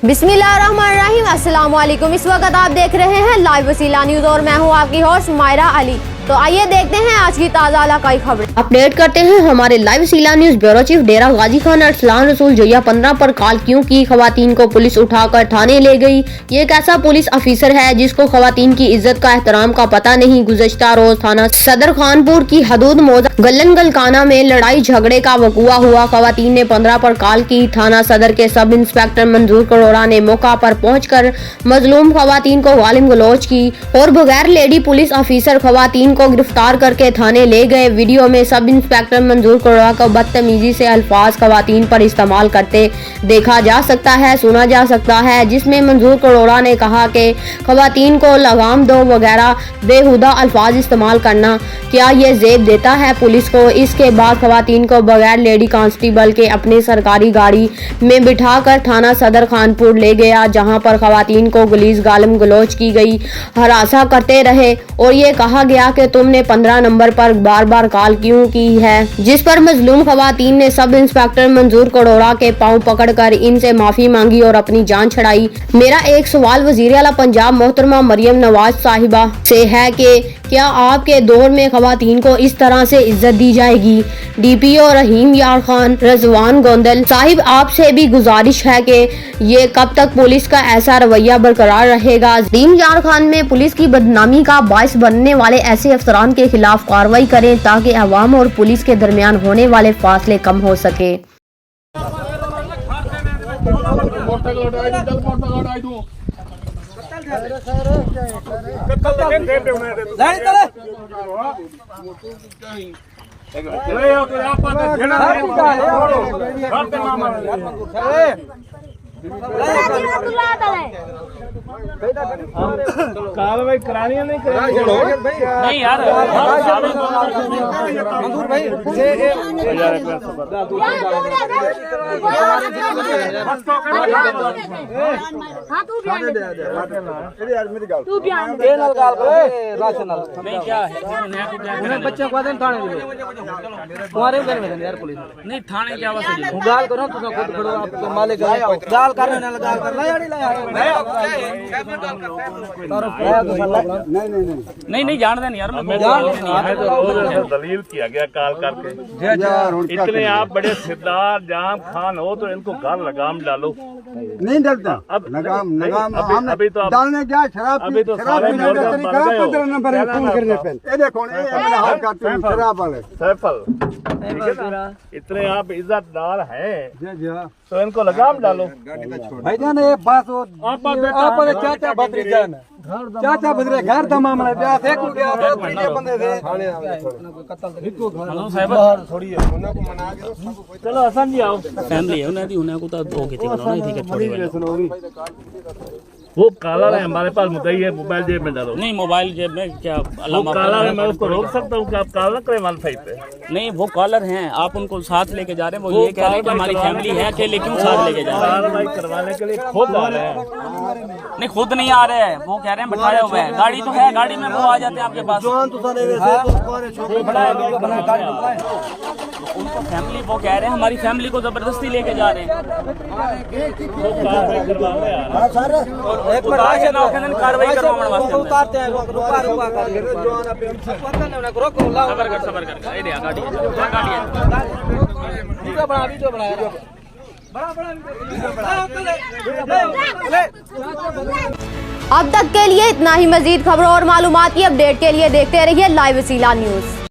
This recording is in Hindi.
बिस्मिल्लाहिर्रहमानिर्रहीम, अस्सलाम वालेकुम। इस वक्त आप देख रहे हैं लाइव वसीला न्यूज़ और मैं हूं आपकी होस्ट मायरा अली। तो आइए देखते हैं आज की ताज़ा इलाकाई खबरें। अपडेट करते हैं हमारे लाइव वसीला न्यूज़ ब्यूरो चीफ डेरा गाजी खान अरसलान रसूल जोया 15 पर कॉल क्यों की, खवातीन को पुलिस उठाकर थाने ले गई। ये एक ऐसा पुलिस ऑफिसर है जिसको खवातीन की इज्जत का एहतराम का पता नहीं। गुज़श्ता रोज थाना सदर खानपुर की हदूद मौजा गलन गलकाना में लड़ाई झगड़े का वकुआ हुआ। खवातीन ने 15 पर कॉल की। थाना सदर के सब इंस्पेक्टर मंजूर करोड़ा ने मौका पर पहुंचकर मजलूम खवातीन को गालिम गलौज की और बगैर लेडी पुलिस ऑफिसर खवातीन को गिरफ्तार करके थाने ले गए। वीडियो में सब इंस्पेक्टर मंजूर करोड़ा को बदतमीजी से अल्फाज खवातीन पर इस्तेमाल करते देखा जा सकता है, सुना जा सकता है, जिसमें मंजूर करोड़ा ने कहा कि खवातीन को लगाम दो वगैरह बेहुदा अल्फाज इस्तेमाल करना क्या ये जेब देता है पुलिस को। इसके बाद खवातीन को बगैर लेडी कांस्टेबल के अपने सरकारी गाड़ी में बिठाकर थाना सदर खानपुर ले गया, जहां पर खवातीन को गलीज गालिम गलौज की गई, हरासा करते रहे और ये कहा गया कि तुमने 15 नंबर पर बार बार कॉल क्यों की है, जिस पर मजलूम खवातीन ने सब इंस्पेक्टर मंजूर करोड़ा के पांव पकड़कर इनसे माफी मांगी और अपनी जान छड़ाई। मेरा एक सवाल वजीर आला पंजाब मोहतरमा मरियम नवाज साहिबा से है कि क्या आपके दौर में खवातीन को इस तरह से इज्जत दी जाएगी। डीपीओ रहीम यार खान रजवान गोंदल साहिब, आपसे भी गुजारिश है कि ये कब तक पुलिस का ऐसा रवैया बरकरार रहेगा। रहीम यार खान में पुलिस की बदनामी का बायस बनने वाले ऐसे अफसरान के खिलाफ कार्रवाई करें ताकि अवाम और पुलिस के दरमियान होने वाले फासले कम हो सके। कार्रवाई करानी है नहीं यार मंजूर भाई बच्चे को तुम्हारे यार पुलिस नहीं थाने क्या गाल करो तुम खुद खड़ो आप मालिक गाल करने ना गाल कर नहीं जानते नहीं यार दलील किया गया कॉल करके। इतने आप बड़े सिरदार जाम खान हो तो इनको गाल लगाम डालो। नहीं डरता अब लगाम अभी तो डालने क्या शराब अभी तो शराब पीने का तरीका 15 नंबर है फोन करने पे। ये देखो ये मेरा हाथ काटते हैं शराब वाले सैफल। इतने आप इज्जतदार हैं जी तो इनको लगाम डालो। भाईजान ये बात हो आप चाचा भतीजा ने चाचा भतीजा घर का मामला है। ब्याह देखो क्या तीजे बंदे थे थाने चलो हसन जी आओ। फैमिली है उन्हें उन्हें को तो दो कितने बनाना ही थी कि छोड़ी वाली वो काला है हमारे पास मुद्दई है, मोबाइल जेब में डालो। नहीं मोबाइल जेब में क्या वो काला है, मैं उसको रोक सकता हूँ कि आप काला करें वन साइड पे। नहीं वो कॉलर हैं, आप उनको साथ लेके जा रहे हैं। वो ये कह रहे हैं कि हमारी फैमिली है, अकेले क्यों साथ लेके जा रहे हैं। कार्रवाई करवाने के लिए खुद आ रहे हैं। नहीं खुद नहीं आ रहे हैं, वो कह रहे हैं बैठाया हुआ है। गाड़ी तो है, गाड़ी में वो आ जाते हैं आपके पास। उनको फैमिली वो कह रहे हैं हमारी फैमिली को जबरदस्ती लेके जा रहे हैं। कार्रवाई करवाने वास्ते उतारते हैं। सबर कर अब तक के लिए इतना ही। मजीद खबरों और मालूमाती अपडेट के लिए देखते रहिए लाइव वसीला न्यूज़।